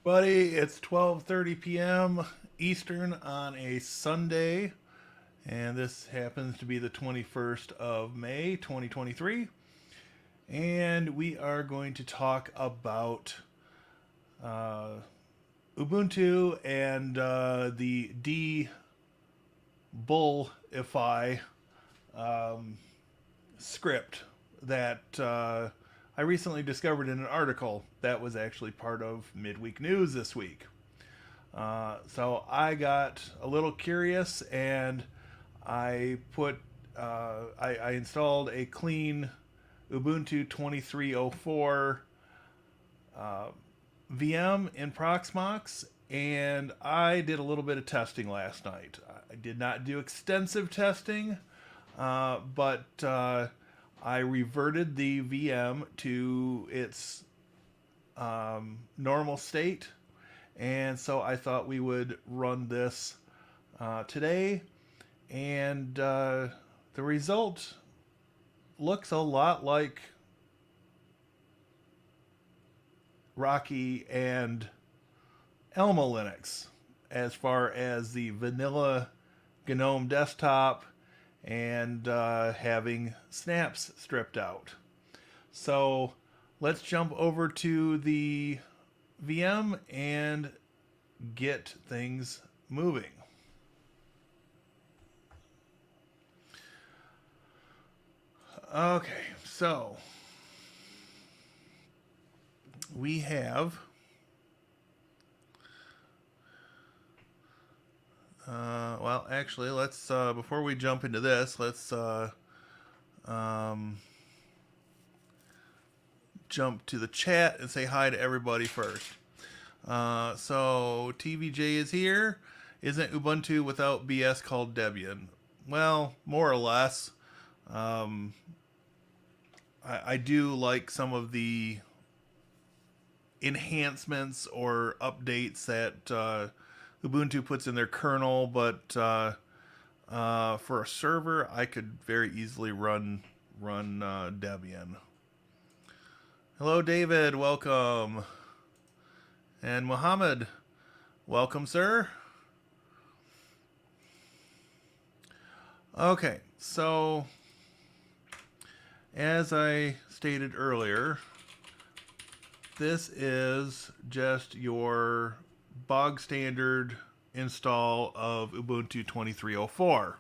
everybody. It's 12:30 p.m. Eastern on a Sunday, and this happens to be the 21st of May, 2023. And we are going to talk about uh, Ubuntu and the De-Bullshify script that I recently discovered in an article that was actually part of Midweek News this week. So I got a little curious and I installed a clean Ubuntu 2304 VM in Proxmox, and I did a little bit of testing last night. I did not do extensive testing, but I reverted the VM to its normal state, and so I thought we would run this today, and the result looks a lot like Rocky and Elma Linux as far as the vanilla Gnome desktop and having snaps stripped out. So let's jump over to the VM and get things moving. Okay, so we have well, actually, let's before we jump into this, let's jump to the chat and say hi to everybody first. So TVJ is here. Isn't Ubuntu without BS called Debian? Well, more or less. I do like some of the enhancements or updates that Ubuntu puts in their kernel, but for a server, I could very easily run Debian. Hello, David. Welcome. And Mohammed, welcome, sir. Okay, so as I stated earlier, this is just your bog standard install of Ubuntu 2304.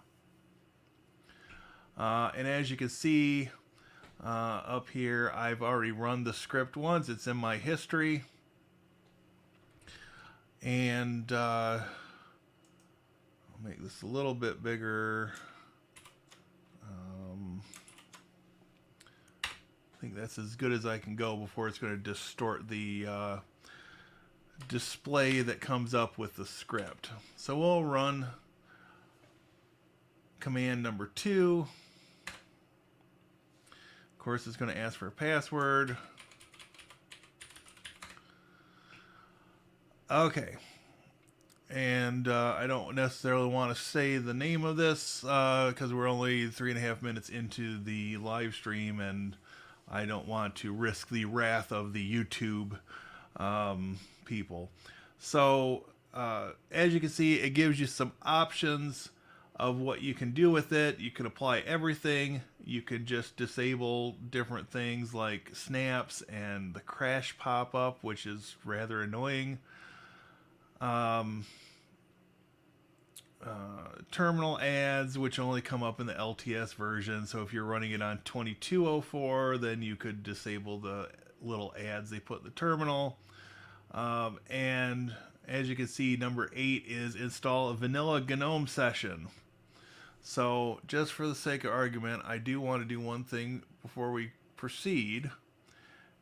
And as you can see up here, I've already run the script once. It's in my history. And I'll make this a little bit bigger. I think that's as good as I can go before it's going to distort the display that comes up with the script. So we'll run command number 2. Of course, it's going to ask for a password. Okay. And I don't necessarily want to say the name of this because we're only 3.5 minutes into the live stream, and I don't want to risk the wrath of the YouTube people. So as you can see, it gives you some options of what you can do with it. You can apply everything. You can just disable different things like snaps and the crash pop-up, which is rather annoying. Terminal ads, which only come up in the LTS version. So if you're running it on 2204, then you could disable the little ads they put in the terminal. And as you can see, number 8 is install a vanilla Gnome session. So just for the sake of argument, I do want to do one thing before we proceed,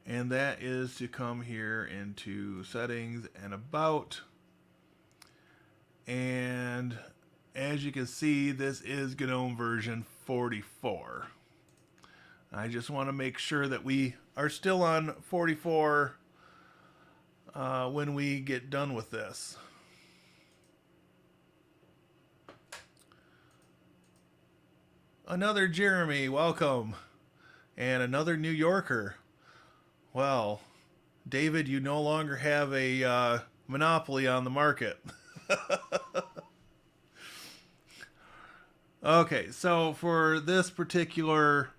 and that is to come here into settings and about. And as you can see, this is GNOME version 44. I just want to make sure that we are still on 44 when we get done with this. Another Jeremy, welcome. And another New Yorker. Well, David, you no longer have a monopoly on the market. Okay, so for this particular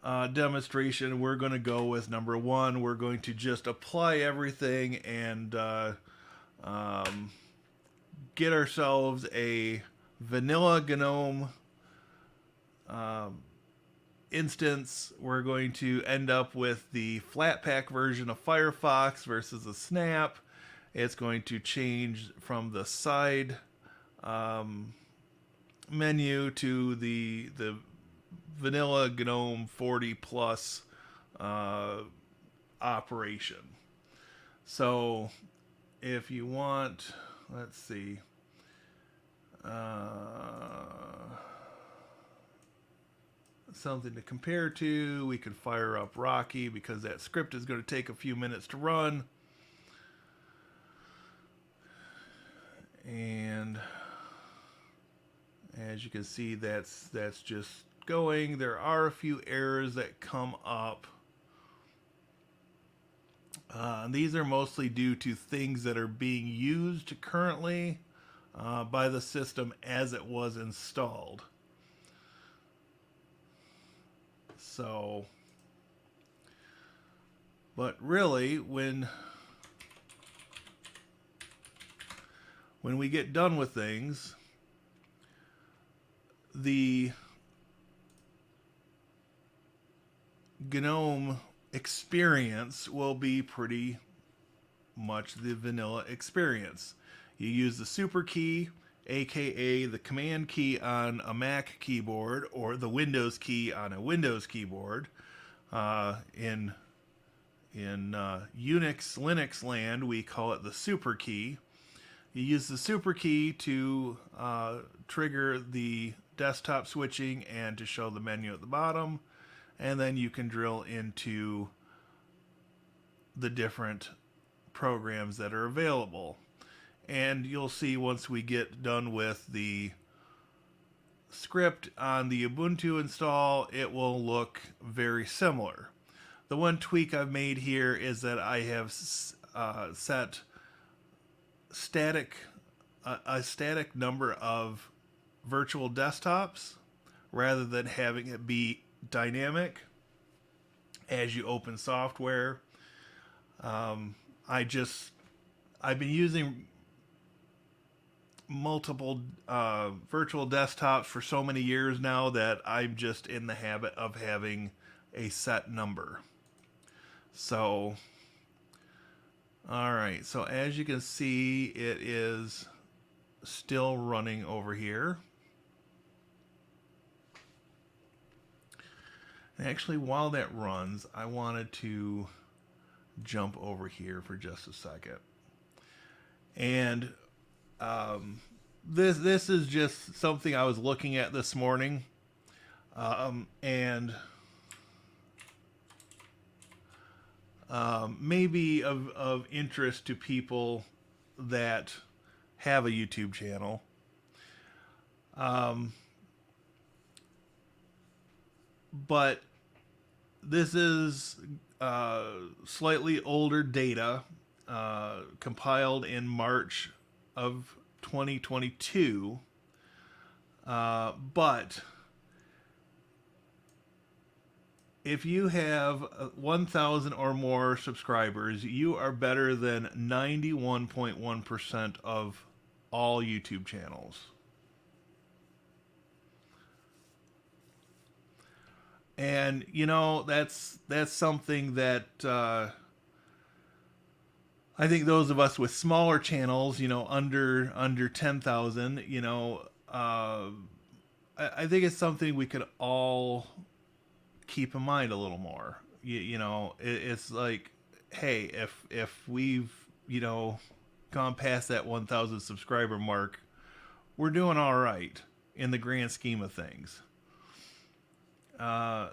demonstration, we're going to go with number one. We're going to just apply everything and get ourselves a vanilla Gnome instance. We're going to end up with the flatpak version of Firefox versus the Snap. It's going to change from the side menu to the vanilla Gnome 40 plus operation. So if you want, let's see, something to compare to, we could fire up Rocky because that script is going to take a few minutes to run. And as you can see, that's just going. There are a few errors that come up. These are mostly due to things that are being used currently by the system as it was installed. So, but really, when we get done with things, the Gnome experience will be pretty much the vanilla experience. You use the super key, aka the command key on a Mac keyboard or the Windows key on a Windows keyboard. In Unix, Linux land, we call it the super key. You use the super key to trigger the desktop switching and to show the menu at the bottom, and then you can drill into the different programs that are available. And you'll see once we get done with the script on the Ubuntu install, it will look very similar. The one tweak I've made here is that I have set a static number of virtual desktops rather than having it be dynamic as you open software. I've been using multiple virtual desktops for so many years now that I'm just in the habit of having a set number. So, alright, so as you can see, it is still running over here. And actually, while that runs, I wanted to jump over here for just a second. And this is just something I was looking at this morning, and maybe of interest to people that have a YouTube channel. But this is slightly older data compiled in March of 2022. But if you have 1,000 or more subscribers, you are better than 91.1% of all YouTube channels. And you know, that's something that I think those of us with smaller channels, you know, under 10,000, you know, I think it's something we could all keep in mind a little more. You know, it's like, hey, if we've, you know, gone past that 1,000 subscriber mark, we're doing all right in the grand scheme of things.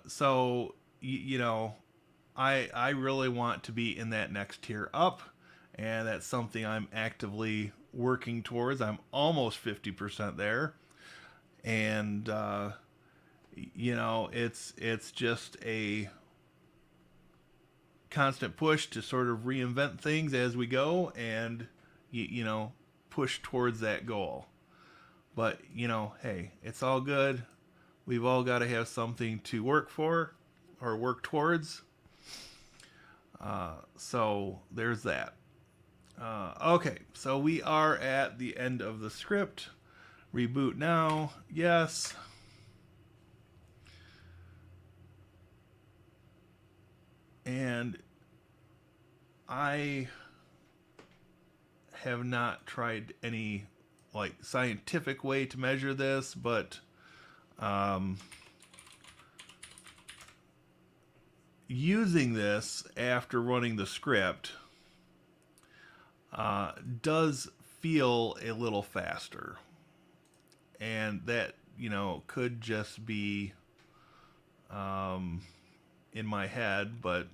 So, you know, I really want to be in that next tier up, and that's something I'm actively working towards. I'm almost 50% there. And, you know, it's just a constant push to sort of reinvent things as we go. And, you know, push towards that goal. But, you know, hey, it's all good. We've all got to have something to work for or work towards. So there's that. Okay, so we are at the end of the script. Reboot now. Yes. And I have not tried any like scientific way to measure this, but using this after running the script does feel a little faster. And that, you know, could just be in my head, but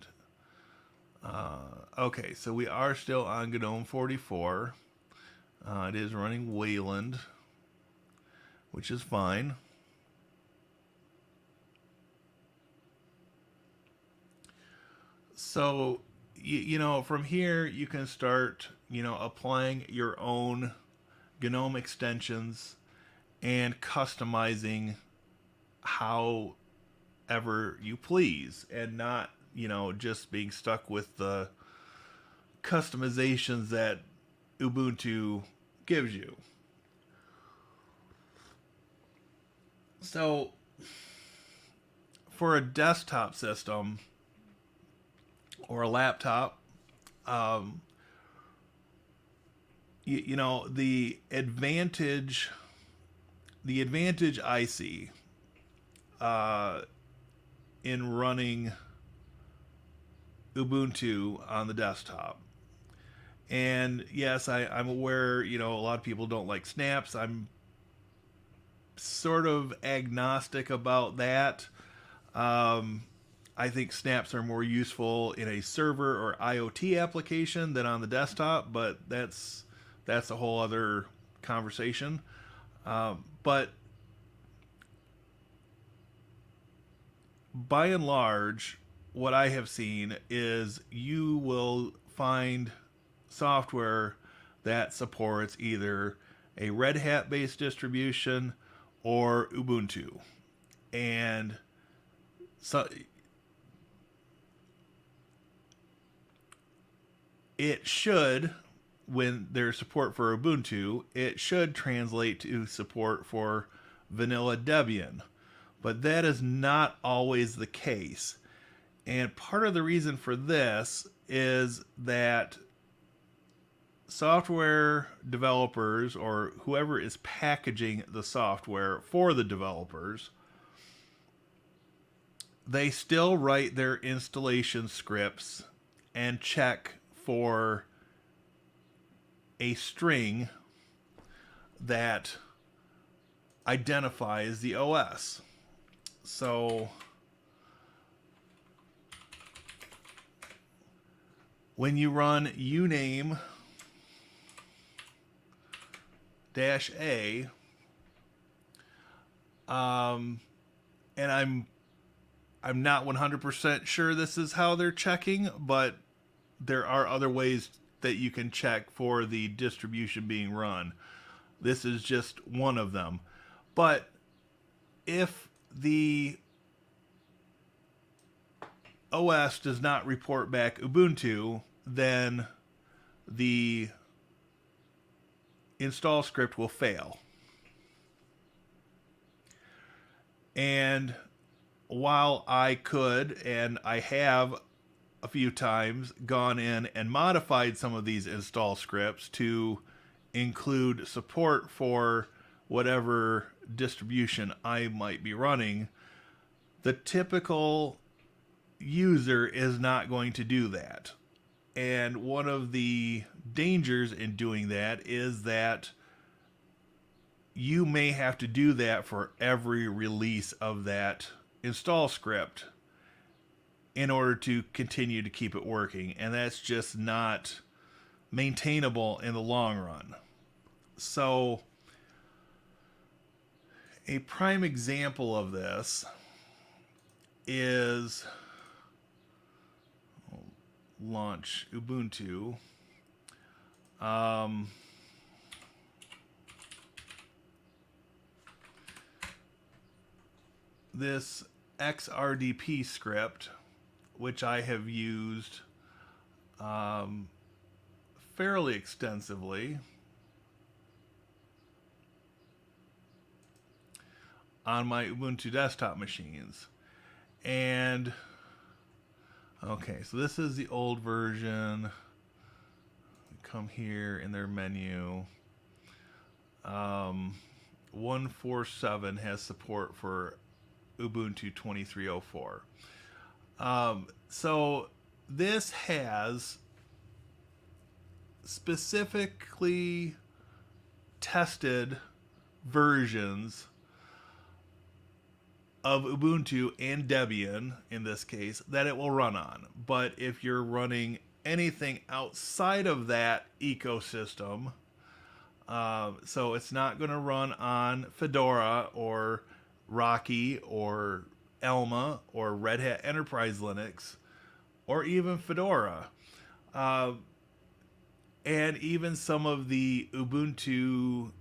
okay, so we are still on Gnome 44. It is running Wayland, which is fine. So, you know, from here you can start, you know, applying your own Gnome extensions and customizing however you please, and not, you know, just being stuck with the customizations that Ubuntu gives you. So, for a desktop system or a laptop, you know, the advantage I see in running Ubuntu on the desktop. And yes, I'm aware, you know, a lot of people don't like snaps. I'm sort of agnostic about that. I think snaps are more useful in a server or IoT application than on the desktop, but that's a whole other conversation. But by and large, what I have seen is you will find software that supports either a Red Hat based distribution or Ubuntu. And so it should, when there's support for Ubuntu, it should translate to support for vanilla Debian. But that is not always the case. And part of the reason for this is that software developers, or whoever is packaging the software for the developers, they still write their installation scripts and check for a string that identifies the OS. So when you run uname -a, and I'm not 100% sure this is how they're checking, but there are other ways that you can check for the distribution being run. This is just one of them. But if the OS does not report back Ubuntu, then the install script will fail. And while I could, and I have a few times, gone in and modified some of these install scripts to include support for whatever distribution I might be running, the typical user is not going to do that. And one of the dangers in doing that is that you may have to do that for every release of that install script in order to continue to keep it working. And that's just not maintainable in the long run. So a prime example of this is launch Ubuntu. Um, this XRDP script, which I have used fairly extensively on my Ubuntu desktop machines. And okay, so this is the old version. Come here in their menu. 147 has support for Ubuntu 2304. So this has specifically tested versions of Ubuntu and Debian, in this case, that it will run on. But if you're running anything outside of that ecosystem, so it's not going to run on Fedora or Rocky or Elma or Red Hat Enterprise Linux or even Fedora. And even some of the Ubuntu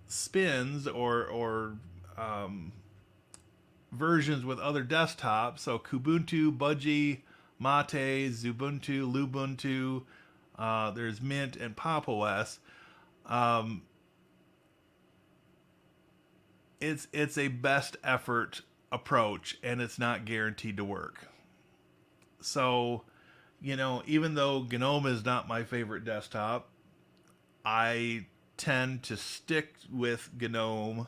spins or versions with other desktops. So Kubuntu, Budgie, Mate, Xubuntu, Lubuntu, there's Mint and Pop OS. It's a best effort approach, and it's not guaranteed to work. So, even though Gnome is not my favorite desktop, I tend to stick with Gnome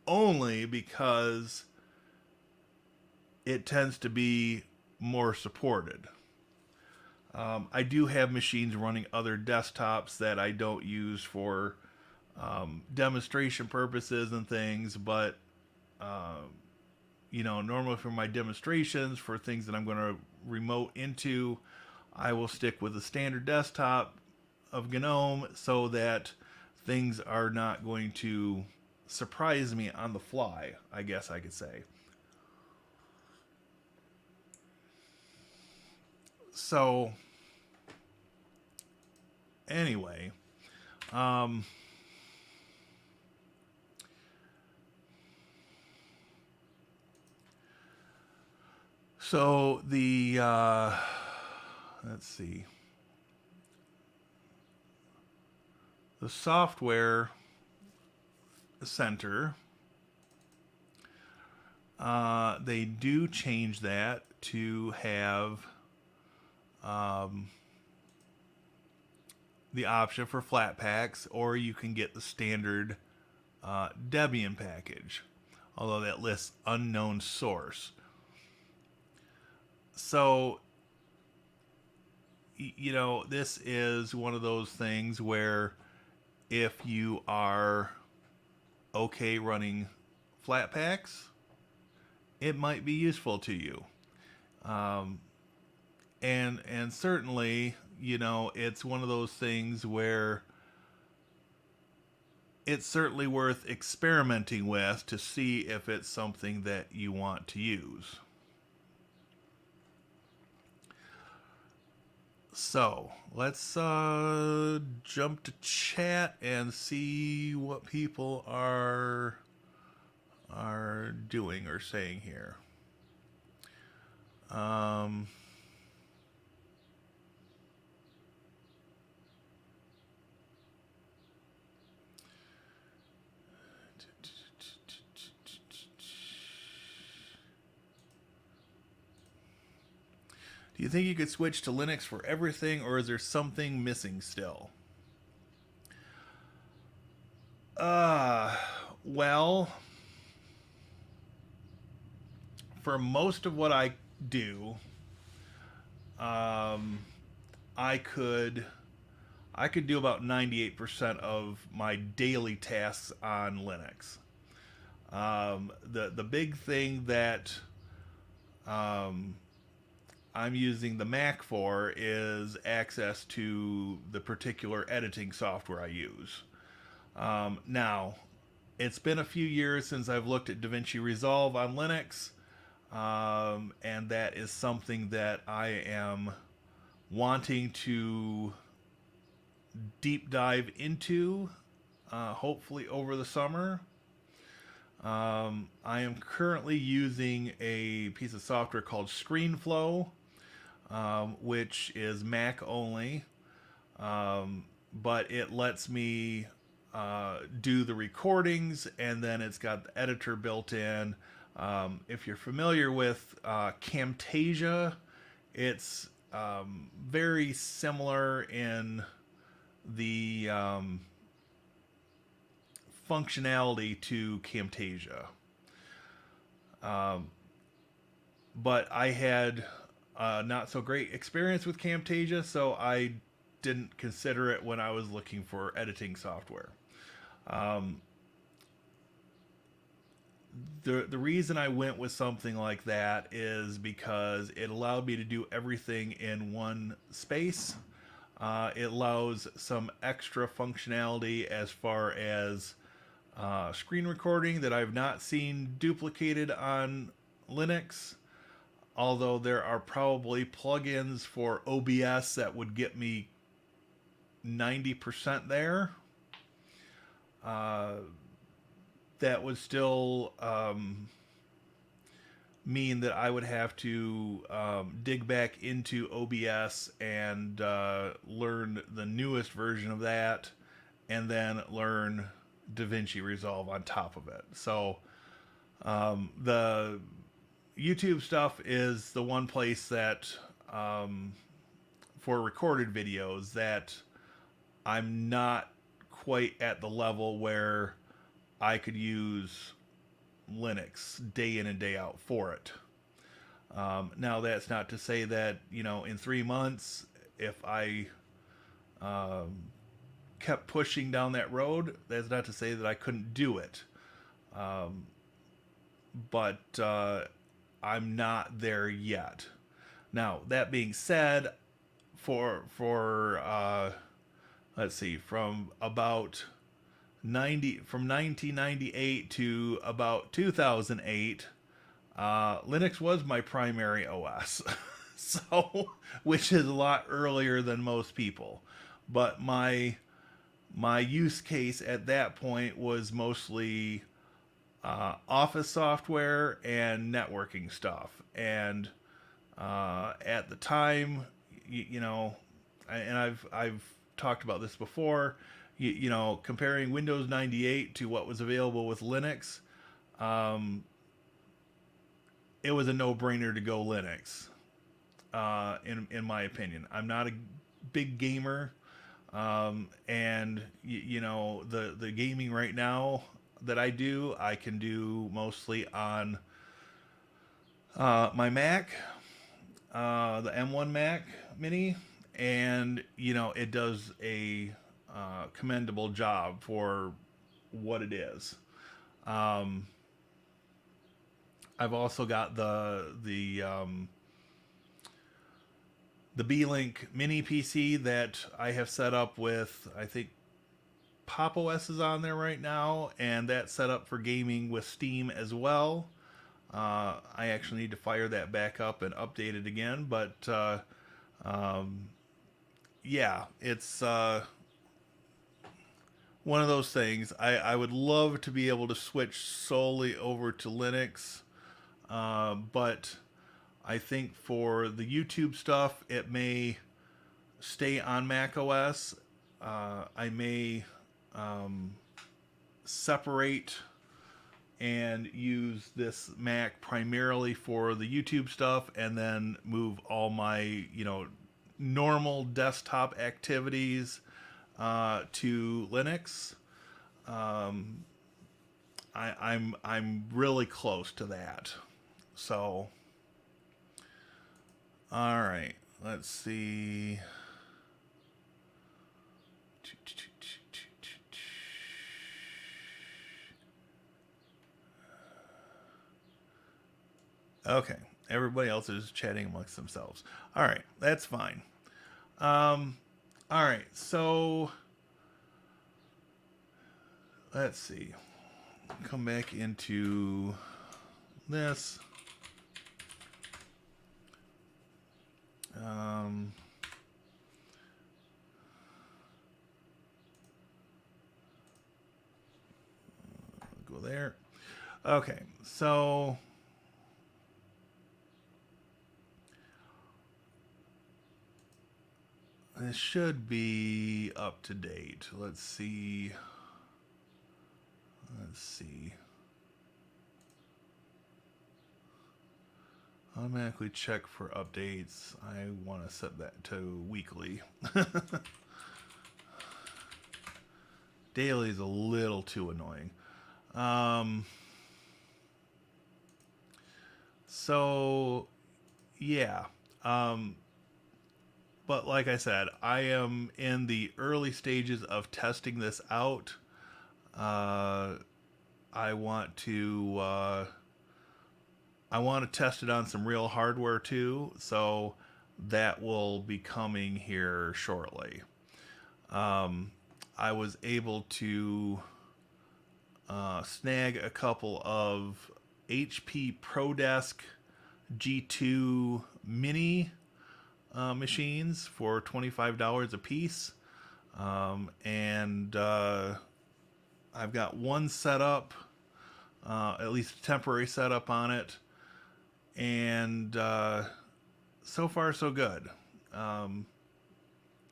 only because it tends to be more supported. I do have machines running other desktops that I don't use for demonstration purposes and things, but normally for my demonstrations, for things that I'm going to remote into, I will stick with the standard desktop of Gnome so that things are not going to surprise me on the fly, I guess I could say. So, anyway, so the, let's see, the software center, they do change that to have the option for flatpaks, or you can get the standard Debian package, although that lists unknown source. So, this is one of those things where if you are okay running flatpaks, it might be useful to you. And certainly, it's one of those things where it's certainly worth experimenting with to see if it's something that you want to use. So let's jump to chat and see what people are doing or saying here. Do you think you could switch to Linux for everything, or is there something missing still? Well, for most of what I do, I could do about 98% of my daily tasks on Linux. The big thing that I'm using the Mac for is access to the particular editing software I use. Now, it's been a few years since I've looked at DaVinci Resolve on Linux, and that is something that I am wanting to deep dive into, hopefully over the summer. I am currently using a piece of software called ScreenFlow, which is Mac only, but it lets me do the recordings, and then it's got the editor built in. If you're familiar with Camtasia, it's very similar in the functionality to Camtasia. But I had not so great experience with Camtasia, so I didn't consider it when I was looking for editing software. The reason I went with something like that is because it allowed me to do everything in one space. It allows some extra functionality as far as screen recording that I've not seen duplicated on Linux. Although there are probably plugins for OBS that would get me 90% there. That would still mean that I would have to dig back into OBS and learn the newest version of that, and then learn DaVinci Resolve on top of it. So the YouTube stuff is the one place that for recorded videos that I'm not quite at the level where I could use Linux day in and day out for it. Now that's not to say that, you know, in 3 months, if I kept pushing down that road, that's not to say that I couldn't do it. But I'm not there yet. Now, that being said, for let's see, from 1998 to about 2008, Linux was my primary OS. So, which is a lot earlier than most people. But my use case at that point was mostly office software and networking stuff. And at the time, you know, and I've talked about this before, you know, comparing Windows 98 to what was available with Linux, it was a no-brainer to go Linux, in my opinion. I'm not a big gamer, and you know, the gaming right now that I do, I can do mostly on my Mac, the M1 Mac Mini, and you know, it does a commendable job for what it is. I've also got the B-Link mini PC that I have set up with, I think Pop! OS is on there right now, and that's set up for gaming with Steam as well. I actually need to fire that back up and update it again, but yeah, it's one of those things. I would love to be able to switch solely over to Linux, but I think for the YouTube stuff, it may stay on Mac OS. I may separate and use this Mac primarily for the YouTube stuff, and then move all my, you know, normal desktop activities to Linux. I'm really close to that. So, all right, let's see. Okay, everybody else is chatting amongst themselves. All right, that's fine. All right, so let's see. Come back into this. there. Okay, so this should be up to date. Let's see. Let's see. Automatically check for updates. I want to set that to weekly. Daily is a little too annoying. So, yeah. But like I said, I am in the early stages of testing this out. I want to test it on some real hardware too, so that will be coming here shortly. I was able to snag a couple of HP ProDesk G2 mini machines for $25 a piece. And I've got one setup, at least a temporary setup on it. And so far, so good.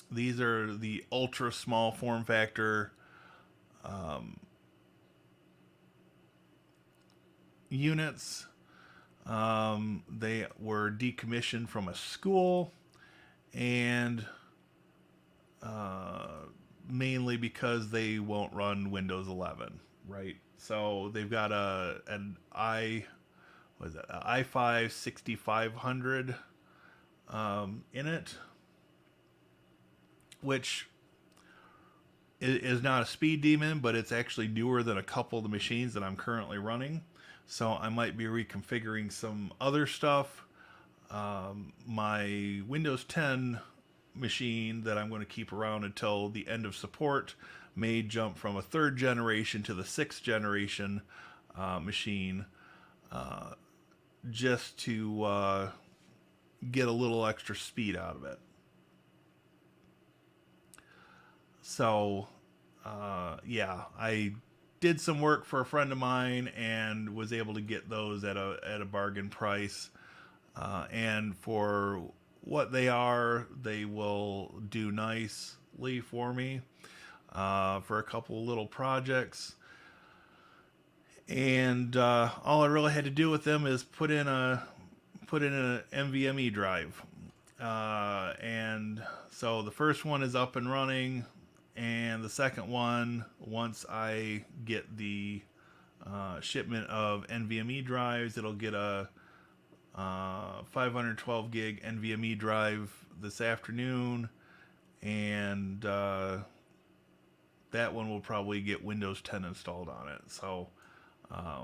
These are the ultra small form factor units. They were decommissioned from a school, and mainly because they won't run Windows 11, right? So they've got an i5 6500 in it, which is not a speed demon, but it's actually newer than a couple of the machines that I'm currently running. So I might be reconfiguring some other stuff. My Windows 10 machine that I'm going to keep around until the end of support may jump from a 3rd generation to the 6th generation machine, just to get a little extra speed out of it. So, yeah, I did some work for a friend of mine and was able to get those at a bargain price. And for what they are, they will do nicely for me for a couple little projects. And all I really had to do with them is put in an NVMe drive. And so the first one is up and running, and the second one, once I get the shipment of NVMe drives, it'll get a 512 gig NVMe drive this afternoon, and that one will probably get Windows 10 installed on it. So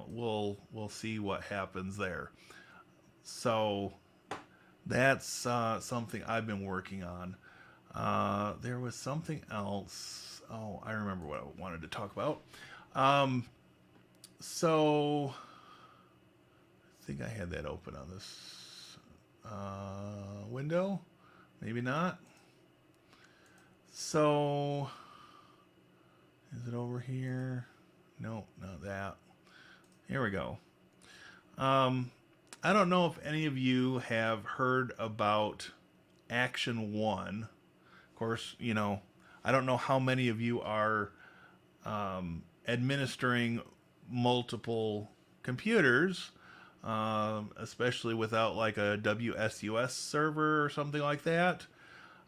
we'll see what happens there. So that's something I've been working on. There was something else. Oh, I remember what I wanted to talk about. So I think I had that open on this window. Maybe not. So is it over here? No, not that. Here we go. I don't know if any of you have heard about Action 1. Of course, you know, I don't know how many of you are administering multiple computers, especially without like a WSUS server or something like that.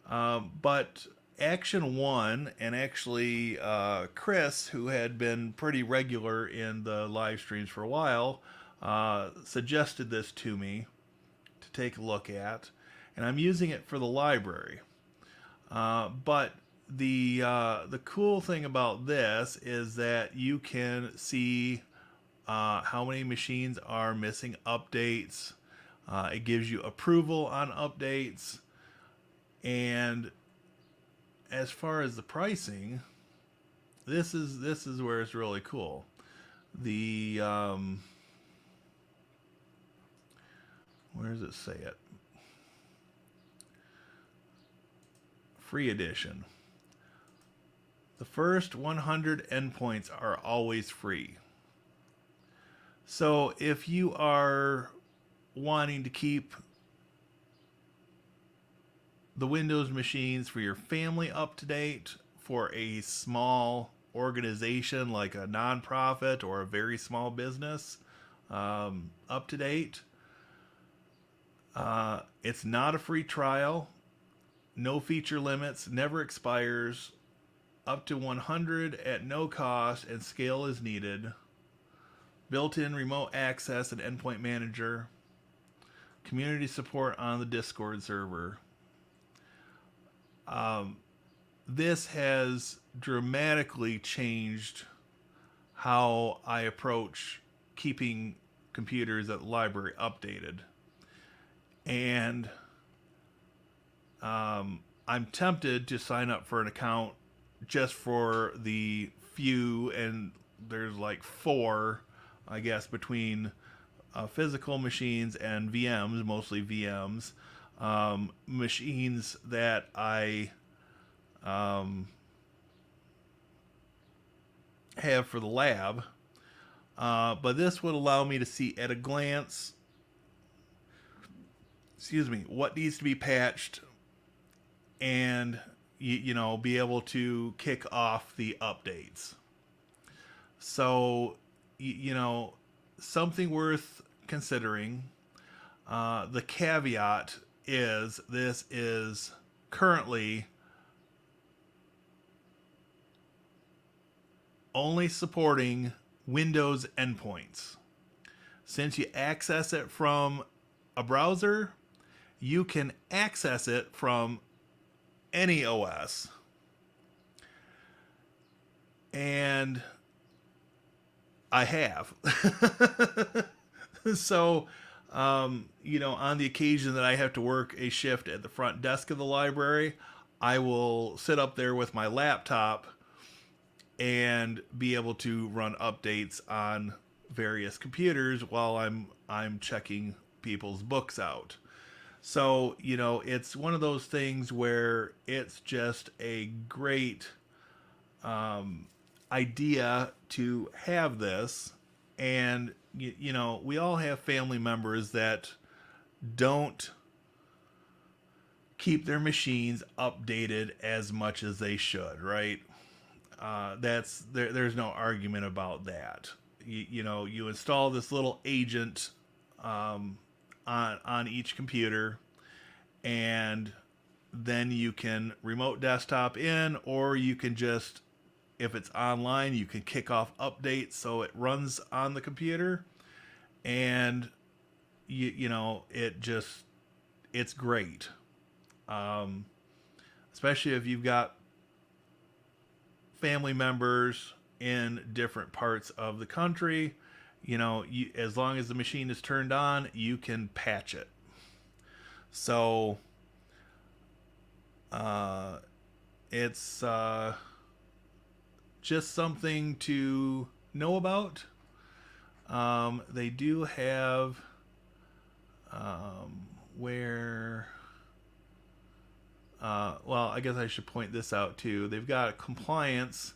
But Action 1, and actually Chris, who had been pretty regular in the live streams for a while, suggested this to me to take a look at, and I'm using it for the library. But the cool thing about this is that you can see how many machines are missing updates. It gives you approval on updates, and as far as the pricing, this is where it's really cool. The where does it say it? Free edition. The first 100 endpoints are always free. So if you are wanting to keep the Windows machines for your family up to date, for a small organization like a nonprofit or a very small business up to date, it's not a free trial, no feature limits, never expires, up to 100 at no cost, and scale is needed. Built-in remote access and endpoint manager. Community support on the Discord server. This has dramatically changed how I approach keeping computers at the library updated. And I'm tempted to sign up for an account just for the few, and there's like 4, I guess, between physical machines and VMs, mostly VMs, machines that I have for the lab. But this would allow me to see at a glance, what needs to be patched, and be able to kick off the updates. So something worth considering. The caveat is this is currently only supporting Windows endpoints. Since you access it from a browser, you can access it from any OS. And I have. So, on the occasion that I have to work a shift at the front desk of the library, I will sit up there with my laptop and be able to run updates on various computers while I'm checking people's books out. So, it's one of those things where it's just a great idea to have this. And, we all have family members that don't keep their machines updated as much as they should, right? There's no argument about that. You install this little agent on each computer, and then you can remote desktop in, or you can just, if it's online, you can kick off updates so it runs on the computer, and it's great. Especially if you've got family members in different parts of the country, as long as the machine is turned on, you can patch it. So it's just something to know about. They do have I guess I should point this out too. They've got compliance,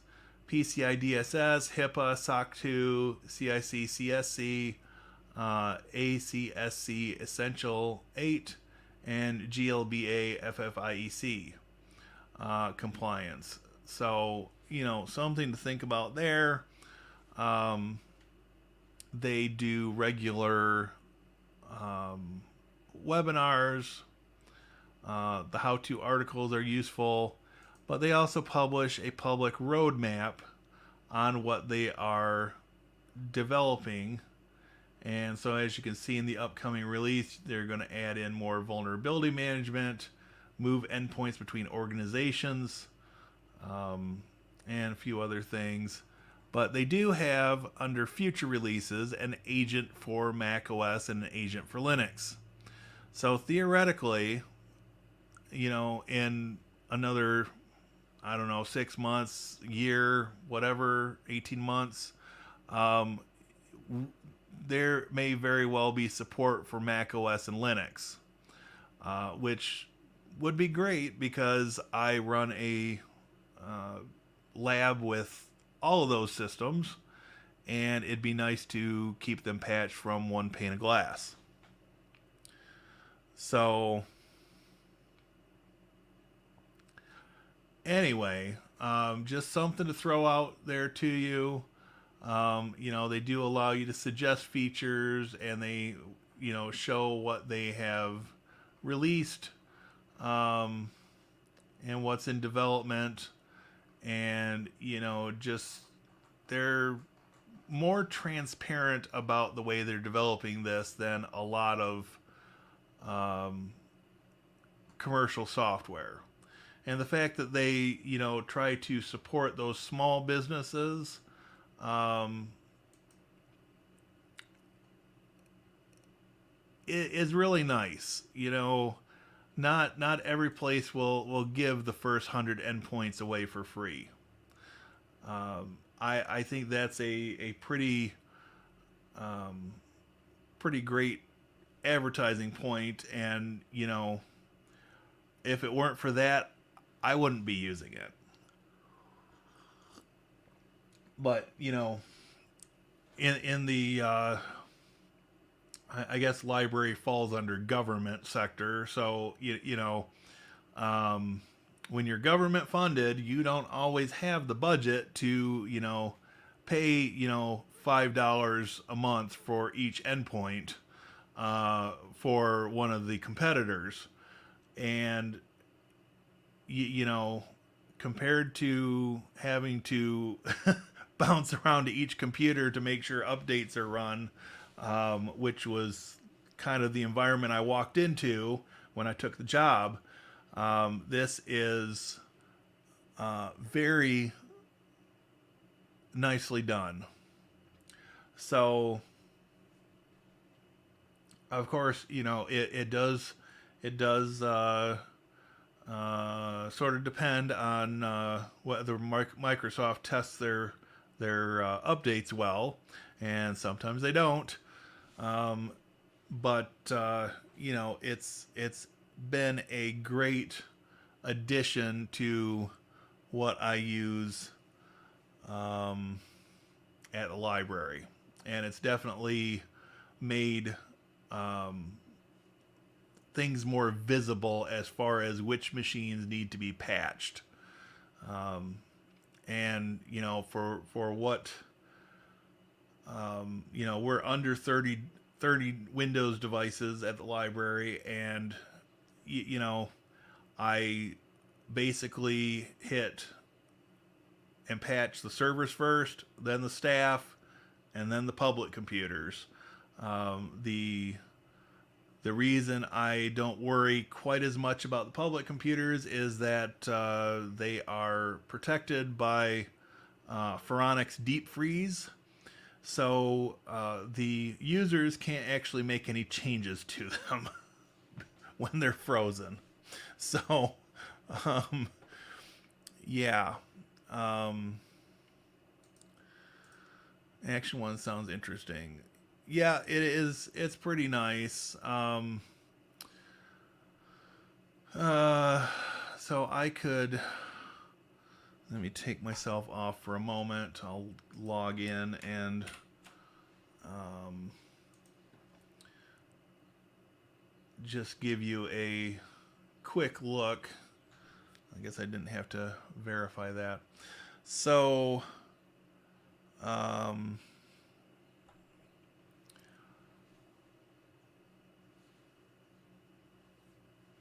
PCI DSS, HIPAA, SOC 2, CIC, CSC, ACSC Essential 8, and GLBA FFIEC compliance. So, something to think about there. They do regular webinars. The how-to articles are useful, but they also publish a public roadmap on what they are developing. And so, as you can see in the upcoming release, they're going to add in more vulnerability management, move endpoints between organizations, and a few other things. But they do have, under future releases, an agent for Mac OS and an agent for Linux. So theoretically, in another, 6 months, year, whatever, 18 months, there may very well be support for Mac OS and Linux, which would be great because I run a lab with all of those systems, and it'd be nice to keep them patched from one pane of glass. So anyway, just something to throw out there to you. They do allow you to suggest features, and they, show what they have released, and what's in development. And, just they're more transparent about the way they're developing this than a lot of commercial software. And the fact that they, try to support those small businesses, is really nice. Not every place will give the first 100 endpoints away for free. I think that's a pretty pretty great advertising point, and if it weren't for that, I wouldn't be using it. But in the I guess library falls under government sector, so when you're government funded, you don't always have the budget to pay $5 a month for each endpoint for one of the competitors. And compared to having to bounce around to each computer to make sure updates are run, which was kind of the environment I walked into when I took the job. This is very nicely done. So, of course, it does sort of depend on whether Microsoft tests their updates well, and sometimes they don't. But it's been a great addition to what I use at the library, and it's definitely made things more visible as far as which machines need to be patched. And for what we're under 30 Windows devices at the library, and I basically hit and patch the servers first, then the staff, and then the public computers. The reason I don't worry quite as much about the public computers is that they are protected by Phoronix deep freeze. So the users can't actually make any changes to them when they're frozen. So, yeah. Action 1 sounds interesting. Yeah, it is. It's pretty nice. So I could... Let me take myself off for a moment. I'll log in and just give you a quick look. I guess I didn't have to verify that. So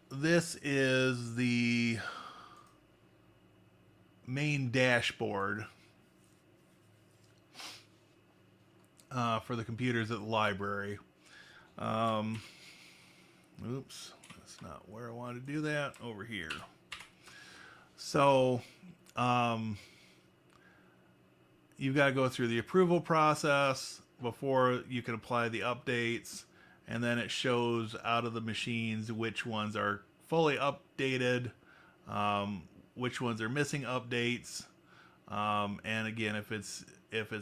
this is the main dashboard for the computers at the library. Oops, that's not where I want to do that. Over here. So you've got to go through the approval process before you can apply the updates, and then it shows out of the machines which ones are fully updated, which ones are missing updates, and again, if it's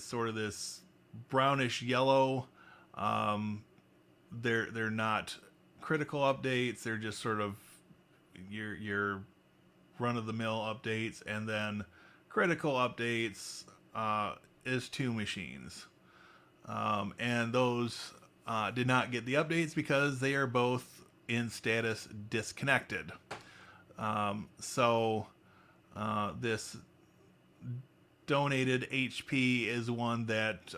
sort of this brownish yellow, they're not critical updates. They're just sort of your run-of-the-mill updates, and then critical updates is 2 machines. And those did not get the updates because they are both in status disconnected. So this donated HP is one that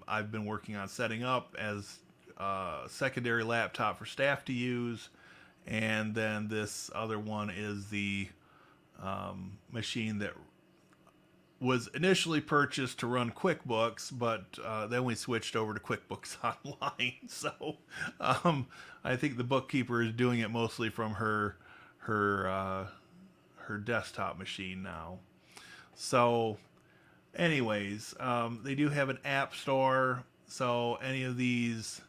I've been working on setting up as a secondary laptop for staff to use. And then this other one is the machine that was initially purchased to run QuickBooks, but then we switched over to QuickBooks Online. So I think the bookkeeper is doing it mostly from her desktop machine now. So, anyways, they do have an app store, so any of these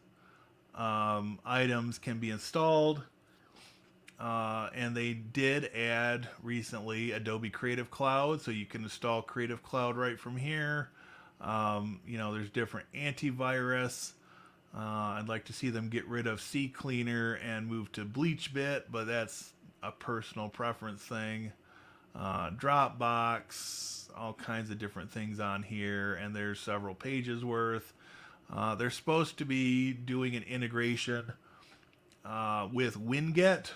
items can be installed. And they did add recently Adobe Creative Cloud, so you can install Creative Cloud right from here. There's different antivirus. I'd like to see them get rid of CCleaner and move to BleachBit, but that's a personal preference thing. Dropbox, all kinds of different things on here, and there's several pages worth. They're supposed to be doing an integration with Winget.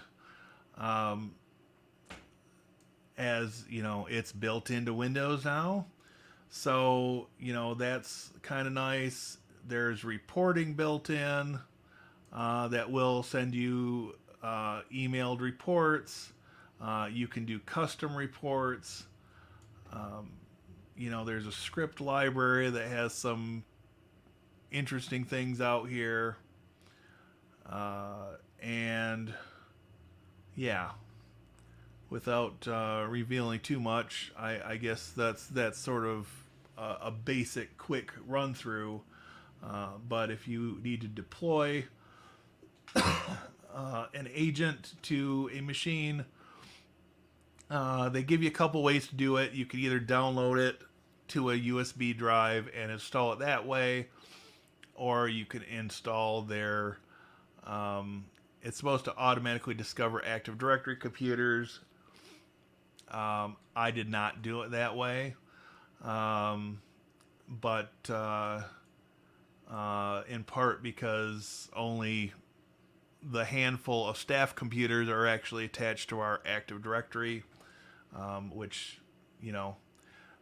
As you know, it's built into Windows now, so that's kind of nice. There's reporting built in that will send you emailed reports. You can do custom reports. There's a script library that has some interesting things out here, and yeah, without revealing too much, I guess that's sort of a basic quick run through. But if you need to deploy an agent to a machine, they give you a couple ways to do it. You can either download it to a USB drive and install it that way, or you can install their it's supposed to automatically discover Active Directory computers. I did not do it that way. But in part because only the handful of staff computers are actually attached to our Active Directory, which,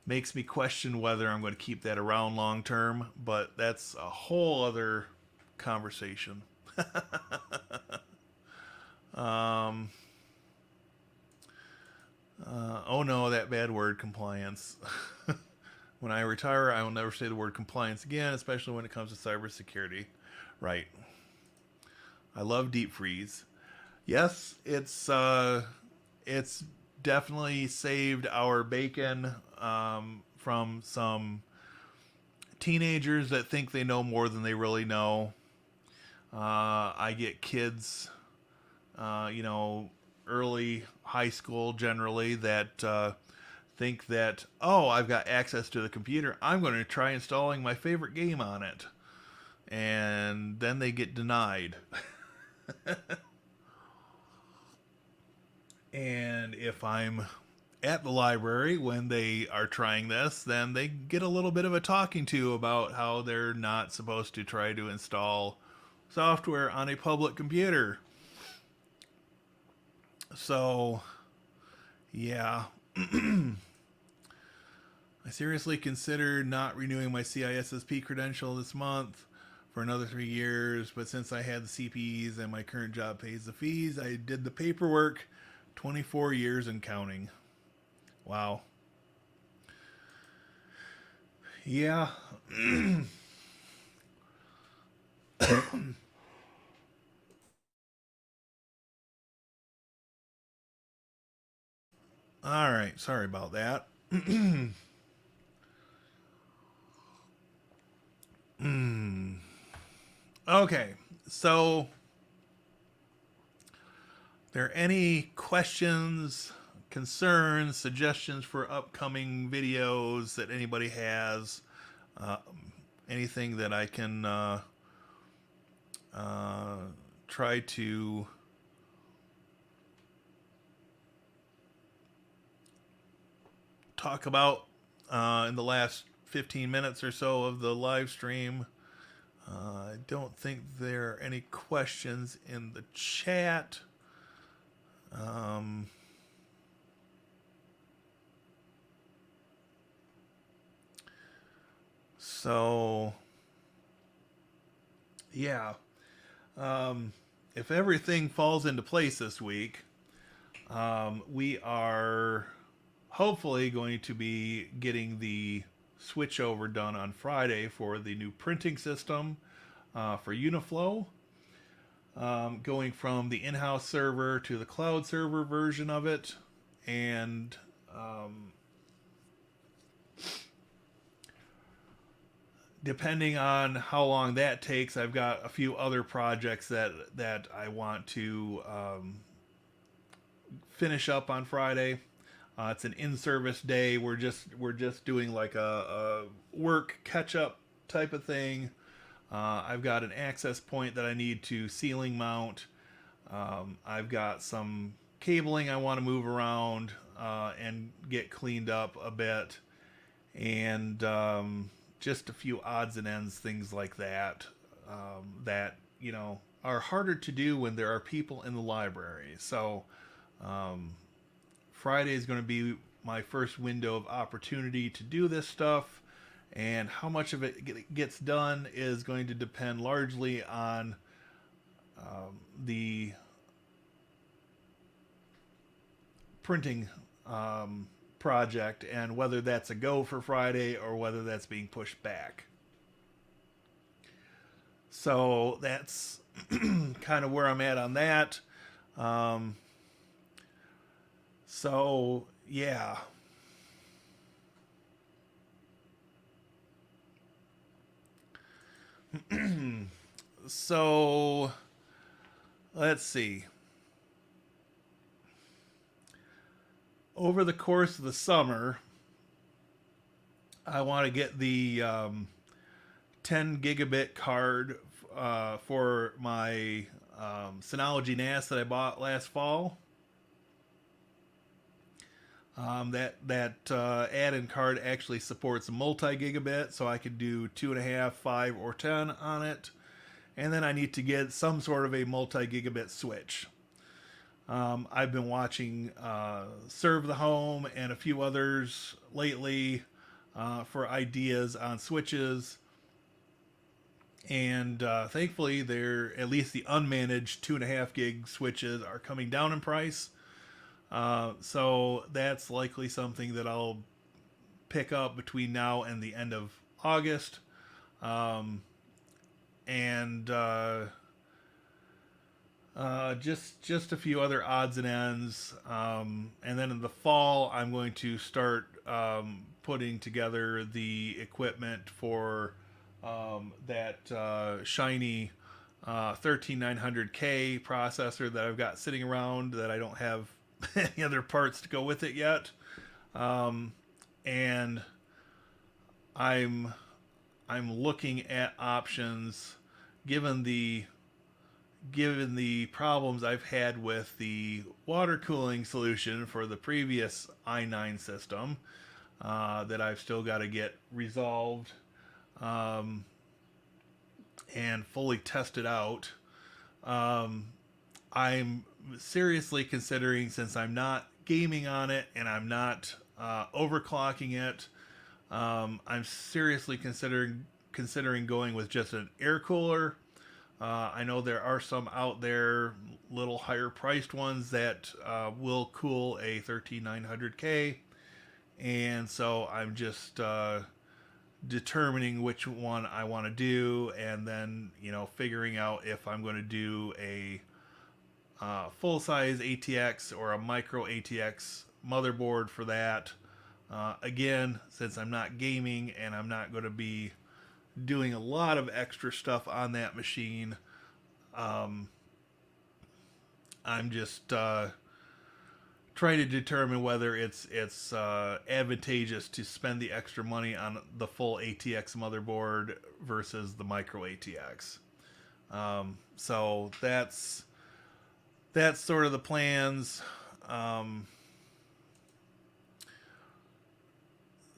makes me question whether I'm going to keep that around long term, but that's a whole other conversation. Oh no, that bad word, compliance. When I retire, I will never say the word compliance again, especially when it comes to cybersecurity. Right. I love deep freeze. Yes, it's definitely saved our bacon from some teenagers that think they know more than they really know. I get kids, early high school generally, that think that, oh, I've got access to the computer, I'm going to try installing my favorite game on it. And then they get denied. And if I'm at the library when they are trying this, then they get a little bit of a talking to about how they're not supposed to try to install software on a public computer. So, yeah. I seriously considered not renewing my CISSP credential this month for another 3 years, but since I had the CPEs and my current job pays the fees, I did the paperwork. 24 years and counting. Wow. Yeah. All right. Sorry about that. Okay. So, there any questions, concerns, suggestions for upcoming videos that anybody has? Anything that I can try to talk about in the last 15 minutes or so of the live stream? I don't think there are any questions in the chat. So, yeah. If everything falls into place this week, we are hopefully going to be getting the switchover done on Friday for the new printing system for Uniflow. Going from the in-house server to the cloud server version of it, and depending on how long that takes, I've got a few other projects that I want to finish up on Friday. It's an in-service day. We're just doing like a work catch-up type of thing. I've got an access point that I need to ceiling mount. I've got some cabling I want to move around and get cleaned up a bit, and just a few odds and ends, things like that, that are harder to do when there are people in the library. So Friday is going to be my first window of opportunity to do this stuff, and how much of it gets done is going to depend largely on the printing project and whether that's a go for Friday or whether that's being pushed back. So that's kind of where I'm at on that. So yeah. So let's see. Over the course of the summer, I want to get the 10 gigabit card for my Synology NAS that I bought last fall. That add-in card actually supports multi-gigabit, so I could do 2.5, 5, or 10 on it. And then I need to get some sort of a multi-gigabit switch. I've been watching Serve the Home and a few others lately for ideas on switches. And thankfully, they're at least the unmanaged 2.5 gig switches are coming down in price. So that's likely something that I'll pick up between now and the end of August. Just a few other odds and ends. And then in the fall, I'm going to start putting together the equipment for that shiny 13900K processor that I've got sitting around that I don't have any other parts to go with it yet. And I'm looking at options given the problems I've had with the water cooling solution for the previous i9 system that I've still got to get resolved and fully tested out. I'm seriously considering, since I'm not gaming on it and I'm not overclocking it, I'm seriously considering going with just an air cooler. I know there are some out there, little higher priced ones that will cool a 13900K, and so I'm just determining which one I want to do, and then figuring out if I'm going to do a full-size ATX or a micro ATX motherboard for that. Again, since I'm not gaming and I'm not going to be doing a lot of extra stuff on that machine, I'm just trying to determine whether it's advantageous to spend the extra money on the full ATX motherboard versus the micro ATX. So that's sort of the plans.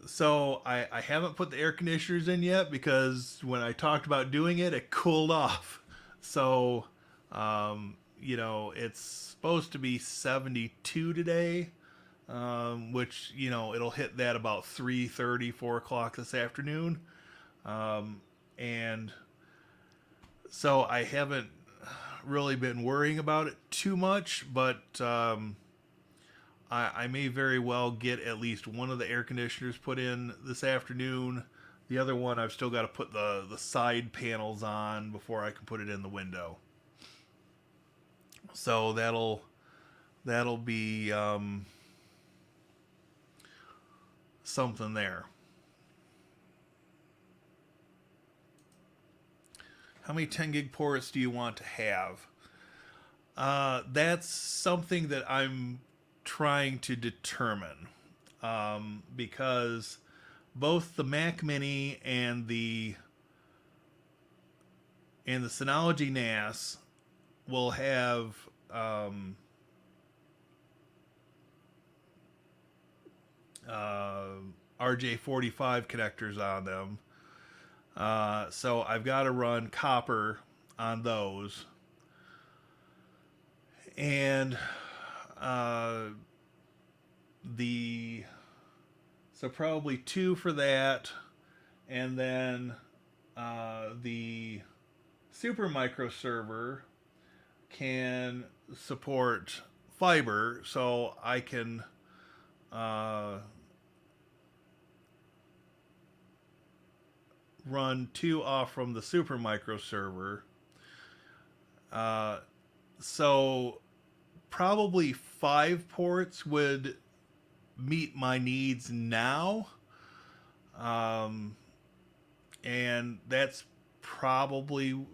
So I haven't put the air conditioners in yet because when I talked about doing it, it cooled off. So, it's supposed to be 72 today, which, it'll hit that about 3:30, 4 o'clock this afternoon. And so I haven't really been worrying about it too much, but I may very well get at least one of the air conditioners put in this afternoon. The other one, I've still got to put the side panels on before I can put it in the window. So that'll be something there. How many 10 gig ports do you want to have? That's something that I'm trying to determine, because both the Mac Mini and the Synology NAS will have RJ45 connectors on them. So I've got to run copper on those. And so probably two for that, and then the super micro server can support fiber, so I can run two off from the super micro server. So probably 5 ports would meet my needs now. And that's probably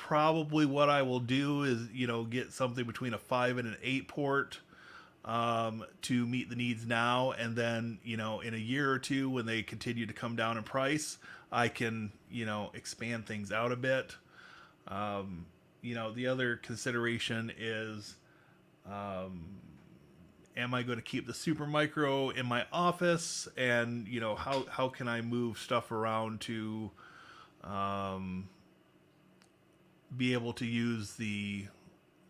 what I will do is, get something between a 5 and an 8 port to meet the needs now, and then, in a year or two when they continue to come down in price, I can, expand things out a bit. The other consideration is, am I going to keep the super micro in my office, and how can I move stuff around to be able to use the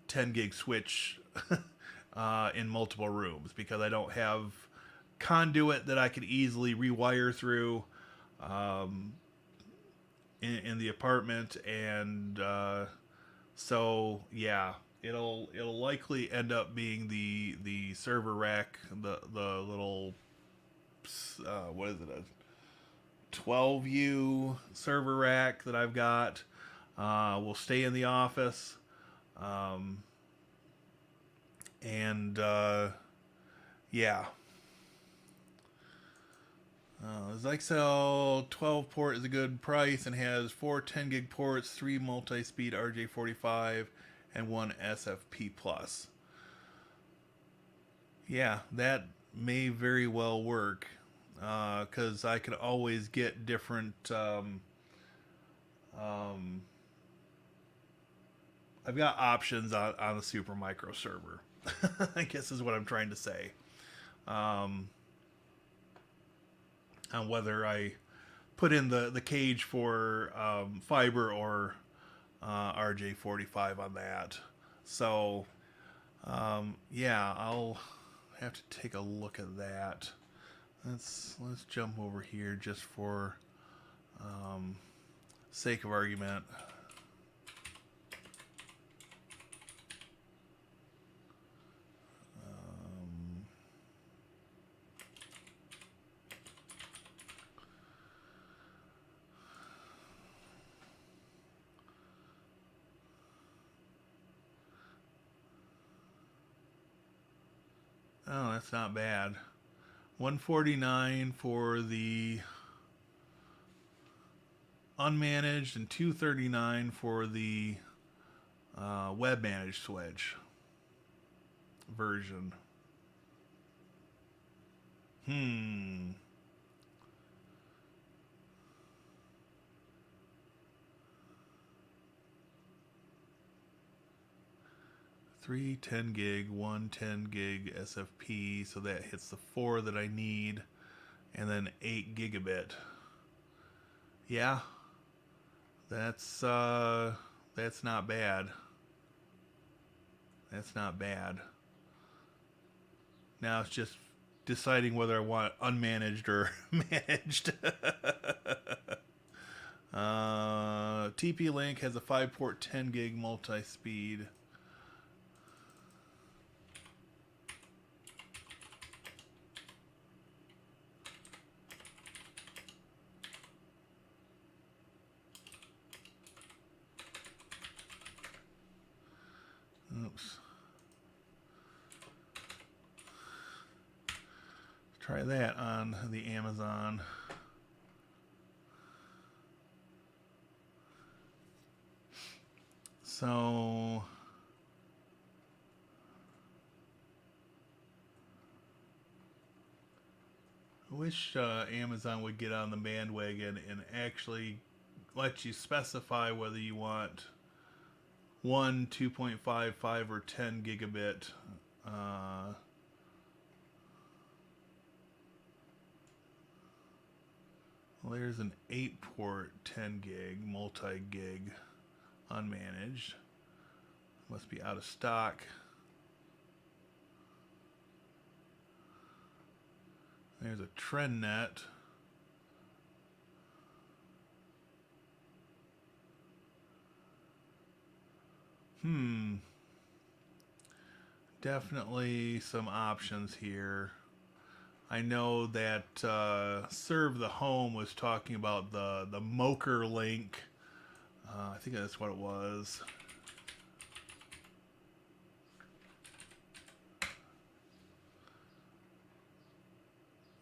10 gig switch in multiple rooms, because I don't have conduit that I could easily rewire through in the apartment. And so yeah, it'll likely end up being the server rack, the little what is it, a 12U server rack that I've got. Will stay in the office. And yeah. The Zyxel 12 port is a good price and has 4 10 gig ports, 3 multi-speed RJ45, and 1 SFP plus. Yeah, that may very well work, because I can always get different. I've got options on the super micro server. I guess is what I'm trying to say. On whether I put in the cage for fiber or RJ45 on that. So yeah, I'll have to take a look at that. Let's jump over here just for sake of argument. Oh, that's not bad. 149 for the unmanaged and 239 for the web managed switch version. 3 10 gig, 1 10 gig SFP, so that hits the 4 that I need. and then 8 gigabit. Yeah, that's not bad. That's not bad. Now it's just deciding whether I want unmanaged or managed. TP-Link has a 5-port 10 gig multi-speed. Oops. Try that on the Amazon. So I wish Amazon would get on the bandwagon and actually let you specify whether you want 1, 2.5, 5, or 10 gigabit. Well, there's an 8-port 10 gig, multi-gig, unmanaged. Must be out of stock. There's a TrendNet. Definitely some options here. I know that Serve the Home was talking about the Mocher link. I think that's what it was.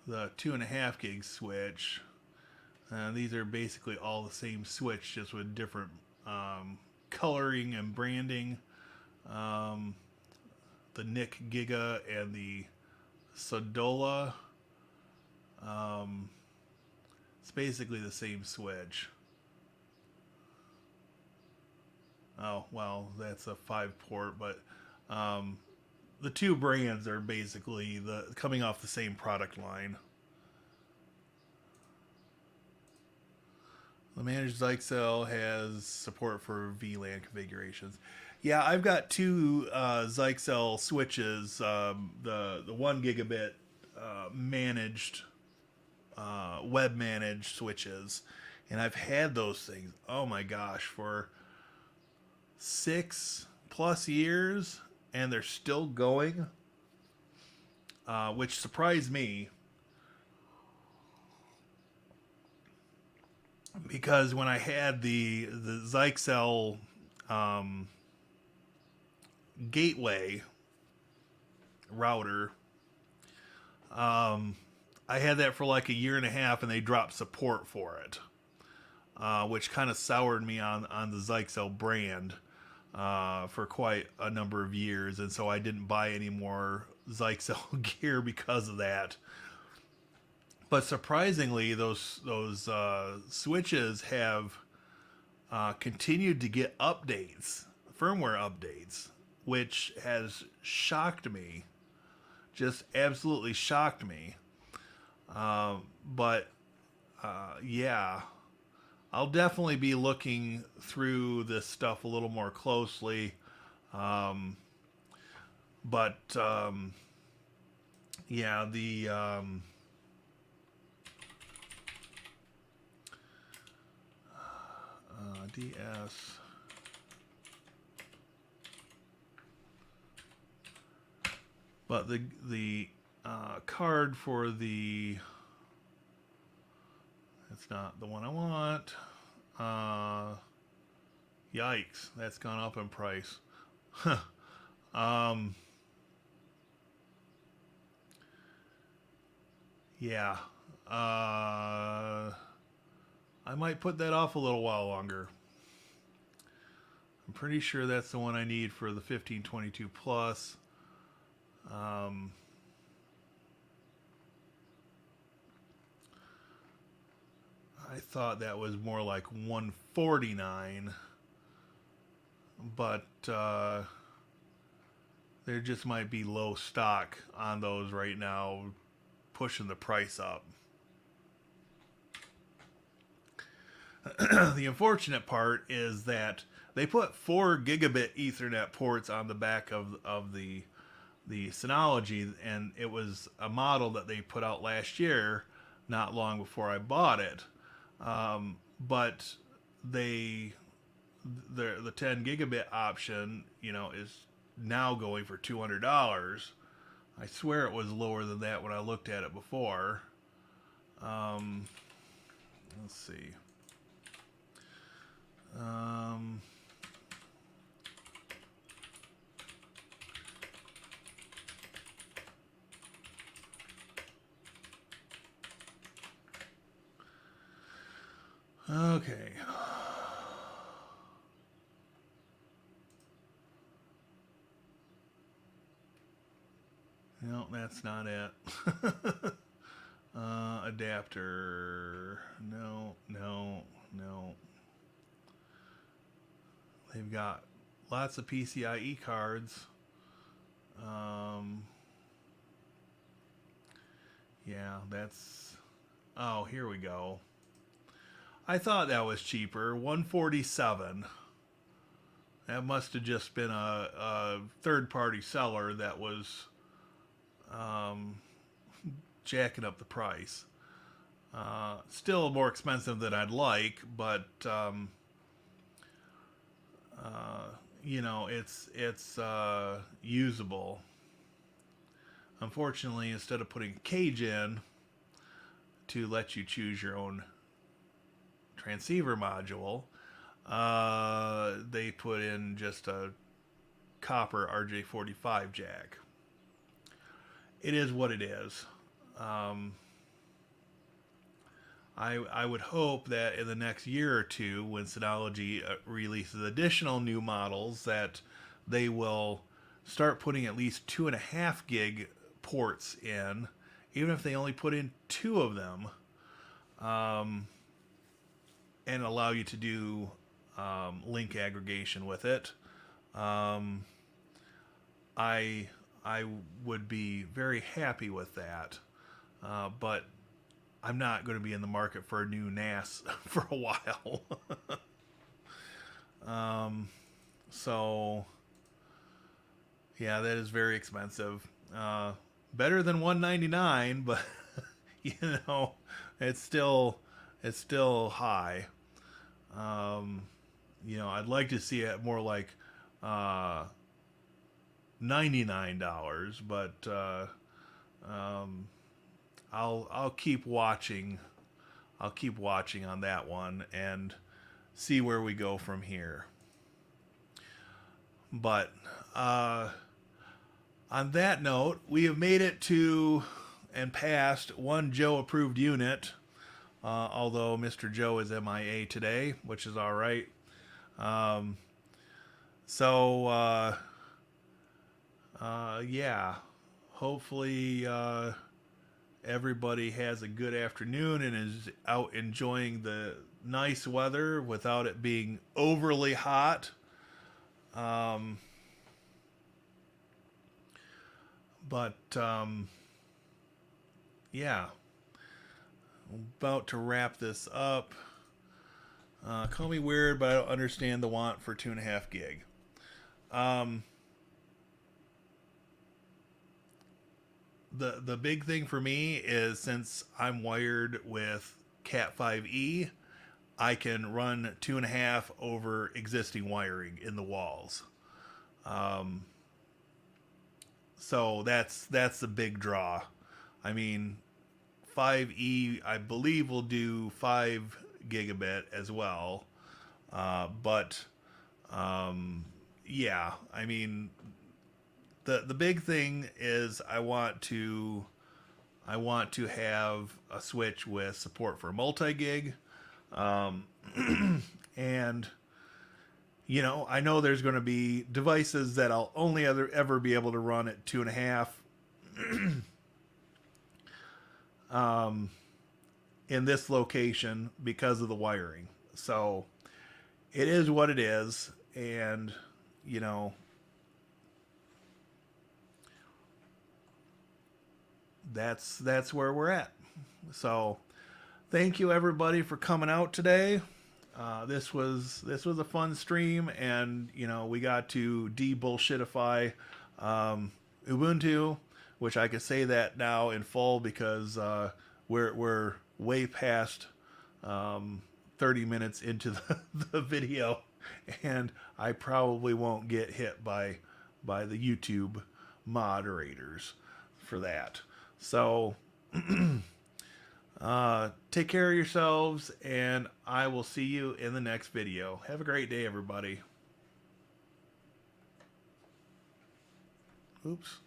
The 2.5 gig switch. These are basically all the same switch, just with different coloring and branding. The Nick Giga and the Sodola. It's basically the same switch. Oh, well, that's a 5-port, but the two brands are basically coming off the same product line. The managed Zyxel has support for VLAN configurations. Yeah, I've got two Zyxel switches, the 1 gigabit managed, web managed switches, and I've had those things, oh my gosh, for 6+ years, and they're still going, which surprised me. Because when I had the Zyxel gateway router, I had that for like a year and a half, and they dropped support for it, which kind of soured me on the Zyxel brand for quite a number of years, and so I didn't buy any more Zyxel gear because of that. But surprisingly, those switches have continued to get updates, firmware updates, which has shocked me, just absolutely shocked me. But yeah, I'll definitely be looking through this stuff a little more closely. But yeah, the DS. But the card for the, that's not the one I want. Yikes, that's gone up in price. Yeah. I might put that off a little while longer. I'm pretty sure that's the one I need for the 1522 Plus. I thought that was more like 149, but there just might be low stock on those right now, pushing the price up. The unfortunate part is that they put 4 gigabit Ethernet ports on the back of the Synology, and it was a model that they put out last year, not long before I bought it. But they the 10 gigabit option, is now going for $200. I swear it was lower than that when I looked at it before. Let's see. Okay. No, that's not it. Adapter. No, no, no. They've got lots of PCIe cards. Yeah, that's... Oh, here we go. I thought that was cheaper. $147. That must have just been a third-party seller that was jacking up the price. Still more expensive than I'd like, but it's usable. Unfortunately, instead of putting a cage in to let you choose your own transceiver module, they put in just a copper RJ45 jack. It is what it is. I would hope that in the next year or two, when Synology releases additional new models, that they will start putting at least 2.5 gig ports in, even if they only put in 2 of them, and allow you to do link aggregation with it. I would be very happy with that, but I'm not going to be in the market for a new NAS for a while. So yeah, that is very expensive. Better than $199, but it's still high. I'd like to see it more like $99, but I'll keep watching. I'll keep watching on that one and see where we go from here. But on that note, we have made it to and past one Joe approved unit, although Mr. Joe is MIA today, which is all right. Yeah, hopefully everybody has a good afternoon and is out enjoying the nice weather without it being overly hot. Yeah, I'm about to wrap this up. Call me weird, but I don't understand the want for 2.5 gig. The big thing for me is, since I'm wired with Cat5e, I can run 2.5 over existing wiring in the walls. So that's the big draw. I mean, 5e I believe will do 5 gigabit as well, but yeah, I mean, the big thing is I want to have a switch with support for multi-gig, and I know there's going to be devices that I'll only ever be able to run at 2.5 in this location because of the wiring. So it is what it is, and that's where we're at. So thank you everybody for coming out today. this was a fun stream, and you know, we got to de-bullshitify Ubuntu, which I could say that now in full because we're way past 30 minutes into the video, and I probably won't get hit by the YouTube moderators for that. So take care of yourselves, and I will see you in the next video. Have a great day, everybody. Oops.